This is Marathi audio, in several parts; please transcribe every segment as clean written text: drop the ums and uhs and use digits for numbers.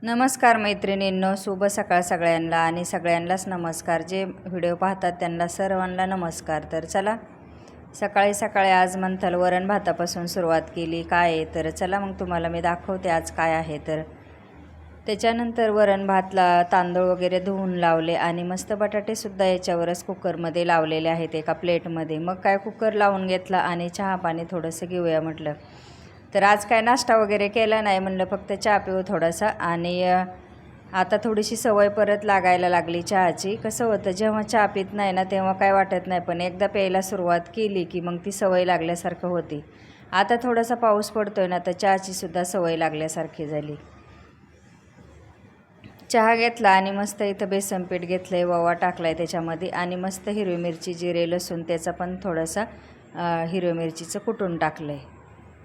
नमस्कार मैत्रिणींनो, शुभ सकाळ सगळ्यांना आणि सगळ्यांनाच नमस्कार. जे व्हिडिओ पाहतात त्यांना सर्वांना नमस्कार. तर चला, सकाळी सकाळी आज मंथल वरण भातापासून सुरुवात केली. काय आहे तर चला मग तुम्हाला मी दाखवते आज काय आहे. तर त्याच्यानंतर वरण भातला तांदूळ वगैरे धुवून लावले आणि मस्त बटाटेसुद्धा याच्यावरच कुकरमध्ये लावलेले आहेत एका प्लेटमध्ये. मग काय कुकर लावून घेतला आणि चहा पाणी थोडंसं घेऊया म्हटलं. तर आज काय नाश्ता वगैरे केला नाही, म्हणलं फक्त चहा पिऊ थोडासा. आणि आता थोडीशी सवय परत लागायला लागली चहाची. कसं होतं, जेव्हा चहा पित नाही ना तेव्हा काय वाटत नाही, पण एकदा प्यायला सुरुवात केली की मग ती सवय लागल्यासारखं होती. आता थोडासा पाऊस पडतोय ना तर चहाचीसुद्धा सवय लागल्यासारखी झाली. चहा घेतला आणि मस्त इथं बेसन पीठ घेतलं आहे, ओवा टाकला आहे त्याच्यामध्ये आणि मस्त हिरवी मिरची, जिरे, लसूण त्याचा पण थोडासा हिरवी मिरचीचं कुटून टाकलं आहे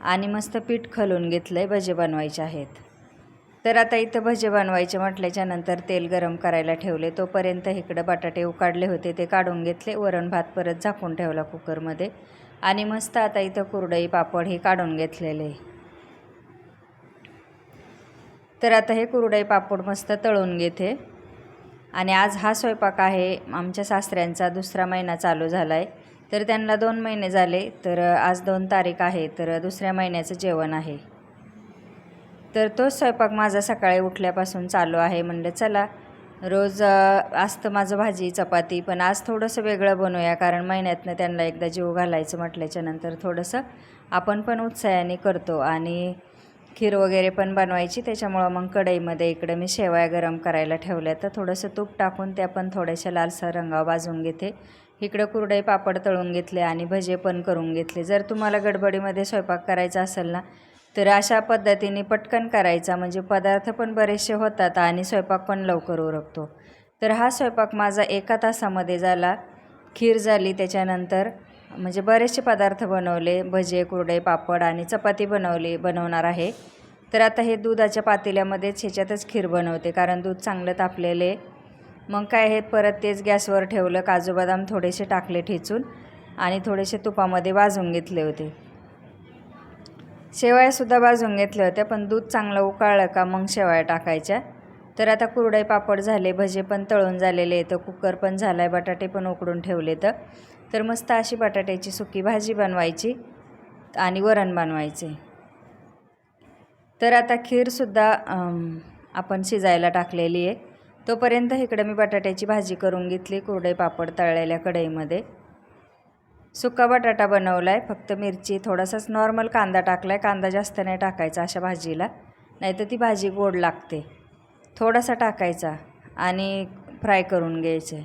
आणि मस्त पीठ खलून घेतलं आहे. भजे बनवायचे आहेत. तर आता इथं भजे बनवायचे म्हटल्याच्यानंतर तेल गरम करायला ठेवले. तोपर्यंत इकडं बटाटे उकाडले होते ते काढून घेतले. वरण भात परत झाकून ठेवला कुकरमध्ये आणि मस्त आता इथं कुरडई पापड हे काढून घेतलेले. तर आता हे कुरडई पापड मस्त तळून घेते. आणि आज हा स्वयंपाक आहे आमच्या सासऱ्यांचा. दुसरा महिना चालू झाला आहे, तर त्यांना 2 महिने झाले. तर आज 2 तारीख आहे, तर दुसऱ्या महिन्याचं जेवण आहे. तर तोच स्वयंपाक माझा सकाळी उठल्यापासून चालू आहे. म्हणलं चला, रोज असतं माझं भाजी चपाती, पण आज थोडंसं वेगळं बनवूया, कारण महिन्यातनं त्यांना एकदा जीव घालायचं म्हटल्याच्यानंतर थोडंसं आपण पण उत्साहाने करतो. आणि खीर वगैरे पण बनवायची, त्याच्यामुळं मग कढईमध्ये इकडं मी शेवया गरम करायला ठेवल्या. तर थोडंसं तूप टाकून त्या पण थोड्याशा लालसर रंगावर भाजून घेते. इकडं कुरडई पापड तळून घेतले आणि भजे पण करून घेतले. जर तुम्हाला गडबडीमध्ये स्वयंपाक करायचा असेल ना, तर अशा पद्धतीने पटकन करायचा, म्हणजे पदार्थ पण बरेचसे होतात आणि स्वयंपाक पण लवकर उरकतो. तर हा स्वयंपाक माझा 1 तासामध्ये झाला. खीर झाली, त्याच्यानंतर म्हणजे बरेचसे पदार्थ बनवले, भजे, कुरडई पापड आणि चपाती बनवणार आहे. तर आता हे दुधाच्या पातेल्यामध्येच ह्याच्यातच खीर बनवते, कारण दूध चांगलं तापलेले. मग काय हे परत तेच गॅसवर ठेवलं. काजू बदाम थोडेसे टाकले ठेचून आणि थोडेसे तुपामध्ये भाजून घेतले होते. शेवयासुद्धा भाजून घेतल्या होत्या, पण दूध चांगलं उकळलं का मग शेवया टाकायच्या. तर आता कुरडई पापड झाले, भजे पण तळून झालेले, तर कुकर पण झाला आहे, बटाटे पण उकडून ठेवले. तर मस्त अशी बटाट्याची सुकी भाजी बनवायची आणि वरण बनवायचे. तर आता खीरसुद्धा आपण शिजायला टाकलेली आहे. तोपर्यंत इकडं मी बटाट्याची भाजी करून घेतली कुरडई पापड तळलेल्या कढईमध्ये. सुका बटाटा बनवला आहे, फक्त मिरची, थोडासाच नॉर्मल कांदा टाकला आहे. कांदा जास्त नाही टाकायचा अशा भाजीला, नाहीतर ती भाजी गोड लागते. थोडासा टाकायचा आणि फ्राय करून घ्यायचे.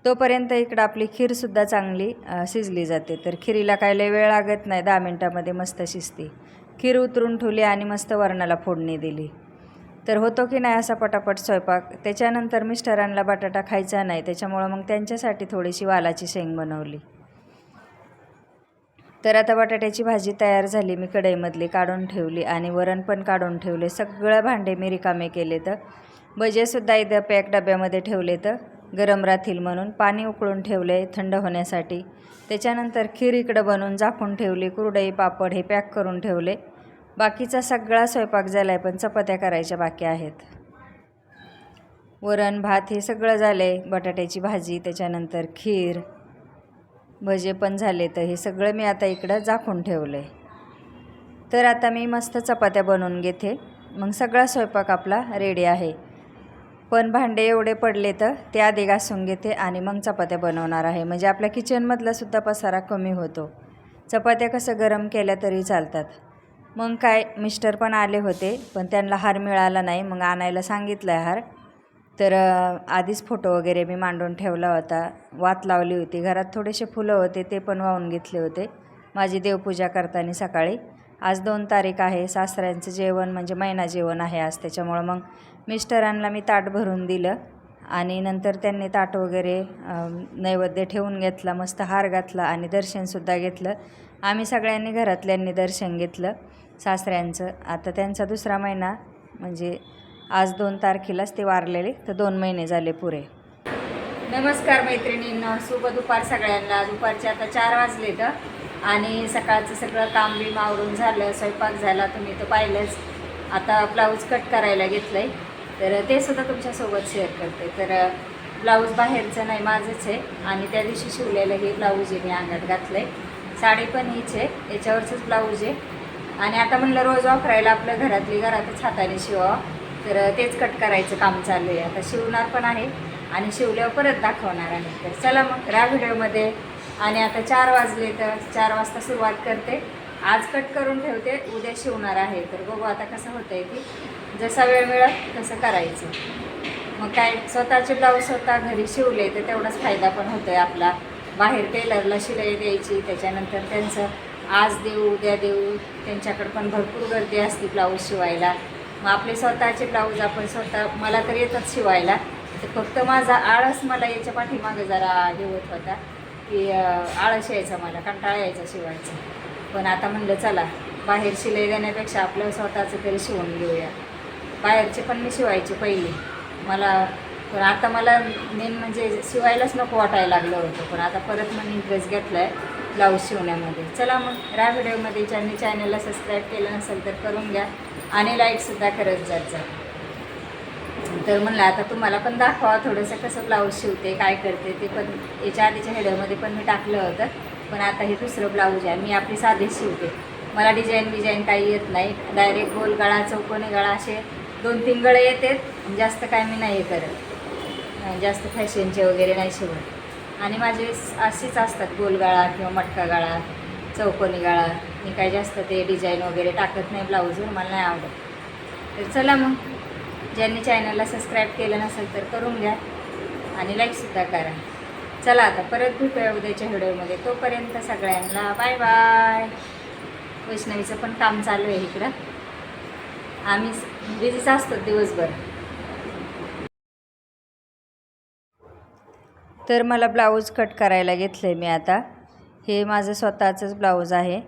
तोपर्यंत इकडं आपली खीरसुद्धा चांगली शिजली जाते. तर खिरीला काय लय वेळ लागत नाही, 10 मिनटामध्ये मस्त शिजते. खीर उतरून ठेवली आणि मस्त वरणाला फोडणी दिली. तर होतो की नाही असा पटापट स्वयंपाक. त्याच्यानंतर मिस्टरांना बटाटा खायचा नाही, त्याच्यामुळं मग त्यांच्यासाठी थोडीशी वालाची शेंग बनवली. तर आता बटाट्याची भाजी तयार झाली. मी कढईमधली काढून ठेवली आणि वरण पण काढून ठेवले. सगळं भांडे मी रिकामे केले. तर भजेसुद्धा इथं पॅक डब्यामध्ये ठेवले, तर गरम राहतील म्हणून. पाणी उकळून ठेवले थंड होण्यासाठी. त्याच्यानंतर खीर इकडं बनवून झाकून ठेवली. कुरडई पापड हे पॅक करून ठेवले. बाकीचा सगळा स्वयंपाक झाला आहे, पण चपात्या करायच्या बाकी आहेत. वरण भात हे सगळं झालं आहे. बटाट्याची भाजी, त्याच्यानंतर खीर, भजे पण झाले. तर हे सगळं मी आता इकडं झाकून ठेवलं आहे. तर आता मी मस्त चपात्या बनवून घेते, मग सगळा स्वयंपाक आपला रेडी आहे. पण भांडे एवढे पडले तर ते आधी घासून घेते आणि मग चपात्या बनवणार आहे, म्हणजे आपल्या किचनमधलासुद्धा पसारा कमी होतो. चपात्या कसं गरम केल्या तरी चालतात. मग काय मिस्टर पण आले होते, पण त्यांना हार मिळाला नाही, मग आणायला सांगितलं आहे हार. तर आधीच फोटो वगैरे मी मांडून ठेवला होता. वात लावली होती. घरात थोडेसे फुलं होते, ते पण वाहून घेतले होते माझी देवपूजा करताना सकाळी. आज 2 तारीख आहे. सासऱ्यांचं जेवण म्हणजे महिना जेवण आहे आज, त्याच्यामुळं मग मिस्टरांना मी ताट भरून दिलं आणि नंतर त्यांनी ताट वगैरे नैवेद्य ठेवून घेतला. मस्त हार घातला आणि दर्शनसुद्धा घेतलं. आम्ही सगळ्यांनी घरातल्यांनी दर्शन घेतलं सासऱ्यांचं. आता त्यांचा दुसरा महिना, म्हणजे आज 2 तारखेलाच ते वारलेले, तर 2 महिने झाले पुरे. नमस्कार मैत्रिणींना, शुभ दुपार सगळ्यांना. दुपारचे आता 4 वाजले तर आणि सकाळचं सगळं काम बी आवरून झालं, स्वयंपाक झाला, तुम्ही तर पाहिलंच. आता ब्लाऊज कट करायला घेतलं आहे. तर ते सुद्धा तुमच्यासोबत शेअर करते. तर ब्लाऊज बाहेरचं नाही, माझंच आहे. आणि त्या दिवशी शिवलेलं हे ब्लाऊज आहे, मी अंगात घातलं आहे. साडी पण हीच आहे, याच्यावरचंच ब्लाऊज आहे. आणि आता म्हणलं रोज वापरायला आपलं घरातच हाताने शिवावं, तर तेच कट करायचं काम चालू आहे. आता शिवणार पण आहे आणि शिवल्यावर परत दाखवणार आहे. तर चला मग राहा व्हिडिओमध्ये. आणि आता 4 वाजले, तर 4 वाजता सुरुवात करते. आज कट करून ठेवते, उद्या शिवणार आहे. तर बघू आता कसं होतं आहे, की जसा वेळ मिळत तसं करायचं. मग काय, स्वतःचे ब्लाऊज स्वतः घरी शिवले तर तेवढाच फायदा पण होतो आहे आपला. बाहेर टेलरला शिलाई द्यायची, त्याच्यानंतर त्यांचं आज देऊ उद्या देऊ, त्यांच्याकडे पण भरपूर गर्दी असते ब्लाऊज शिवायला. मग आपले स्वतःचे ब्लाऊज आपण स्वतः, मला तर येतच शिवायला. तर फक्त माझा आळस, मला याच्या पाठीमागं जरा हे होत होता की आळस यायचा, मला कंटाळा यायचा शिवायचा. पण आता म्हणलं चला, बाहेर शिलाई देण्यापेक्षा आपलं स्वतःचं तरी शिवून घेऊया. बाहेरचे पण मी शिवायचे पहिले मला, पण आता मला मेन म्हणजे शिवायलाच नको वाटायला लागलं होतं. पण आता परत मग इंटरेस्ट घेतला आहे ब्लाऊज शिवण्यामध्ये. चला मग राहा व्हिडिओमध्ये. ज्यांनी चॅनलला सबस्क्राईब केलं नसेल तर करून घ्या आणि लाईकसुद्धा करत जात जा. तर म्हणलं आता तुम्हाला पण दाखवा थोडंसं कसं ब्लाऊज शिवते, काय करते ते. पण याच्या आधीच्या व्हिडिओमध्ये पण मी टाकलं होतं. पण आता हे दुसरं ब्लाऊज आहे, मी आपली साधीच शिवते. मला डिझाईन काही येत नाही. डायरेक्ट गोल गळा, चौकोनी गळा असे 2-3 गळे येतात. जास्त काय मी नाही करत, जास्त फॅशनचे वगैरे नाही शिवत. आणि माझे असेच असतात, गोल गळा किंवा मटका गळा, चौकोनी गळा. मी काय जास्त ते डिझाईन वगैरे टाकत नाही ब्लाऊजवर, मला नाही आवडत. तर चला मग, ज्यांनी चॅनलला सबस्क्राईब केलं नसेल तर करून घ्या आणि लाईकसुद्धा करा. चला आता परत भेटूया उद्याच्या व्हिडिओमध्ये. तोपर्यंत सगळ्यांना बाय बाय. वैष्णवीचं पण काम चालू आहे इकडं, आम्ही बिझीच असतो दिवसभर. तर मला ब्लाऊज कट करायला घेतलं आहे मी आता. हे माझं स्वतःचंच ब्लाऊज आहे.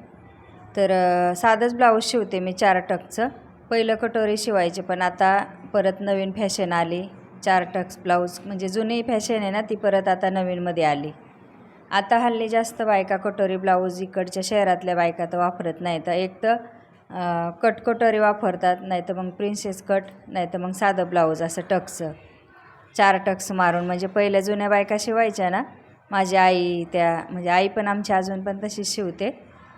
तर साधंच ब्लाऊज शिवते मी 4 टक्सचं. पहिलं कटोरी शिवायचे, पण आता परत नवीन फॅशन आली 4 टक्स ब्लाऊज. म्हणजे जुनी फॅशन आहे ना ती, परत आता नवीनमध्ये आली. आता हल्ली जास्त बायका कटोरी ब्लाऊज इकडच्या शहरातल्या बायका तर वापरत नाही. तर एक तर कट कटोरी वापरतात, नाही तर मग प्रिन्सेस कट, नाही तर मग साधं ब्लाऊज असं टक्सचं 4 टक्स मारून. म्हणजे पहिल्या जुन्या बायका शिवायच्या ना, माझी आई, त्या म्हणजे आई पण आमची अजून पण तशीच शिवते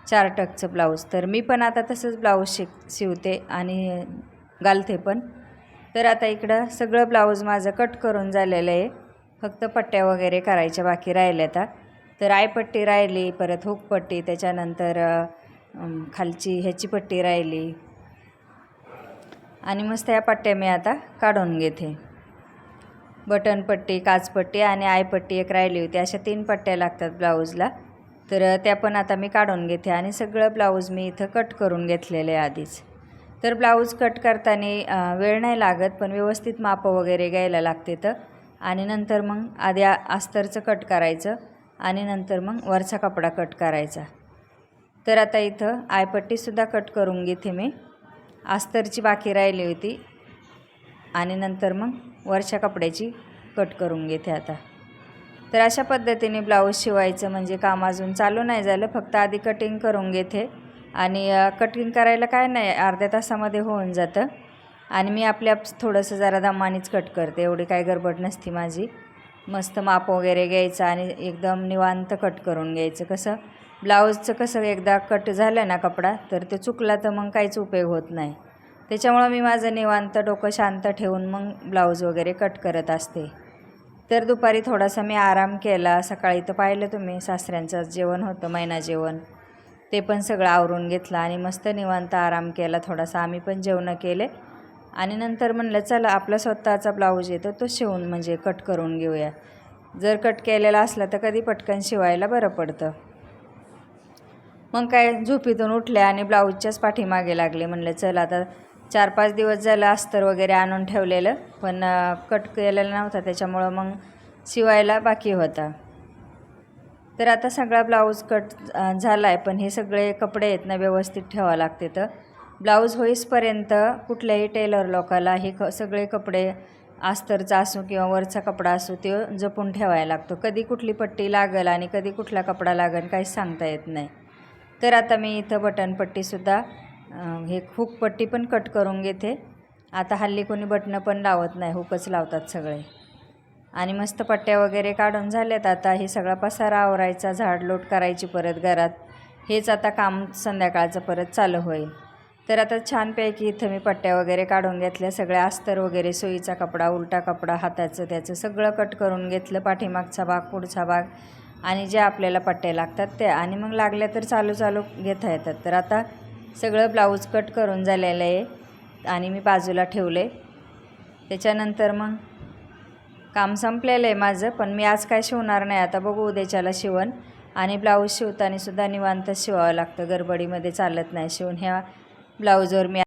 4 टक्सचं ब्लाऊज. तर मी पण आता तसंच ब्लाऊज शिवते आणि घालते पण. तर आता इकडं सगळं ब्लाऊज माझं कट करून झालेलं आहे, फक्त पट्ट्या वगैरे करायच्या बाकी राहिल्या. आता तर आयपट्टी राहिली, परत हुकपट्टी, त्याच्यानंतर खालची ह्याची पट्टी राहिली. आणि मस्त ह्या पट्ट्या मी आता काढून घेते. बटनपट्टी, काचपट्टी आणि आयपट्टी एक राहिली होती. अशा 3 पट्ट्या लागतात ब्लाऊजला. तर त्या पण आता मी काढून घेते. आणि सगळं ब्लाऊज मी इथं कट करून घेतलेलं आहे आधीच. तर ब्लाऊज कट करताना वेळ नाही लागत, पण व्यवस्थित मापं वगैरे घ्यायला लागते. तर आणि नंतर मग आधी अस्तरचं कट करायचं आणि नंतर मग वरचा कपडा कट करायचा. तर आता इथं आयपट्टीसुद्धा कट करून घेते मी, अस्तरची बाकी राहिली होती. आणि नंतर मग वरच्या कपड्याची कट करून घेते आता. तर अशा पद्धतीने ब्लाऊज शिवायचं. म्हणजे काम अजून चालू नाही झालं, फक्त आधी कटिंग करून घेते. आणि कटिंग करायला काय नाही, अर्ध्या तासामध्ये होऊन जातं. आणि मी आपल्या थोडंसं जरा दमानीच कट करते, एवढी काय गडबड नसती माझी. मस्त माप वगैरे घ्यायचं आणि एकदम निवांत कट करून घ्यायचं. कसं ब्लाऊजचं कसं एकदा कट झालं ना कपडा, तर ते चुकला तर मग काहीच उपयोग होत नाही. त्याच्यामुळं मी माझं निवांत डोकं शांत ठेवून मग ब्लाऊज वगैरे कट करत असते. तर दुपारी थोडासा मी आराम केला. सकाळी तर पाहिलं तुम्ही, सासऱ्यांचं जेवण होतं, महिना जेवण, ते पण सगळं आवरून घेतलं आणि मस्त निवांत आराम केला थोडासा. आम्ही पण जेवणं केले आणि नंतर म्हणलं चला आपला स्वतःचा ब्लाऊज येतो तो शिवून म्हणजे कट करून घेऊया. जर कट केलेला असला तर कधी पटकन शिवायला बरं पडतं. मग काय, झोपीतून उठले आणि ब्लाऊजच्याच पाठीमागे लागले. म्हणलं चल आता 4-5 दिवस झालं अस्तर वगैरे आणून ठेवलेलं, पण कट केलेलं नव्हता, त्याच्यामुळं मग शिवायला बाकी होता. तर आता सगळा ब्लाऊज कट झाला आहे, पण हे सगळे कपडे आहेत ना व्यवस्थित ठेवावं लागते. तर ब्लाऊज होईसपर्यंत कुठल्याही टेलर लोकाला हे सगळे कपडे, अस्तरचा असो किंवा वरचा कपडा असो, ते जपून ठेवायला लागतो. कधी कुठली पट्टी लागेल आणि कधी कुठला कपडा लागेल काहीच सांगता येत नाही. तर आता मी इथं बटनपट्टीसुद्धा, हे हुकपट्टी पण कट करून घेते आता हल्ली कोणी बटणं पण लावत नाही, हुकच लावतात सगळे. आणि मस्त पट्ट्या वगैरे काढून झाल्यात. आता हे सगळा पसारा आवरायचा, झाडलोट करायची परत घरात. हेच आता काम संध्याकाळचं परत चालू होईल. तर आता छानपैकी इथं मी पट्ट्या वगैरे काढून घेतल्या. सगळ्या अस्तर वगैरे, सोयीचा कपडा, उलटा कपडा, हाताचं त्याचं सगळं कट करून घेतलं. पाठीमागचा भाग, पुढचा भाग आणि जे आपल्याला पट्ट्या लागतात त्या. आणि मग लागल्या तर चालू घेता येतात. तर आता सगळं ब्लाऊज कट करून झालेलं आहे आणि मी बाजूला ठेवले. त्याच्यानंतर मग काम संपलेलं आहे माझं. पण मी आज काय शिवणार नाही. आता बघू उद्याच्याला शिवण. आणि ब्लाऊज शिवताना सुद्धा निवांतच शिवावं लागतं, गडबडीमध्ये चालत नाही शिवून. ह्या ब्लाऊजवर मी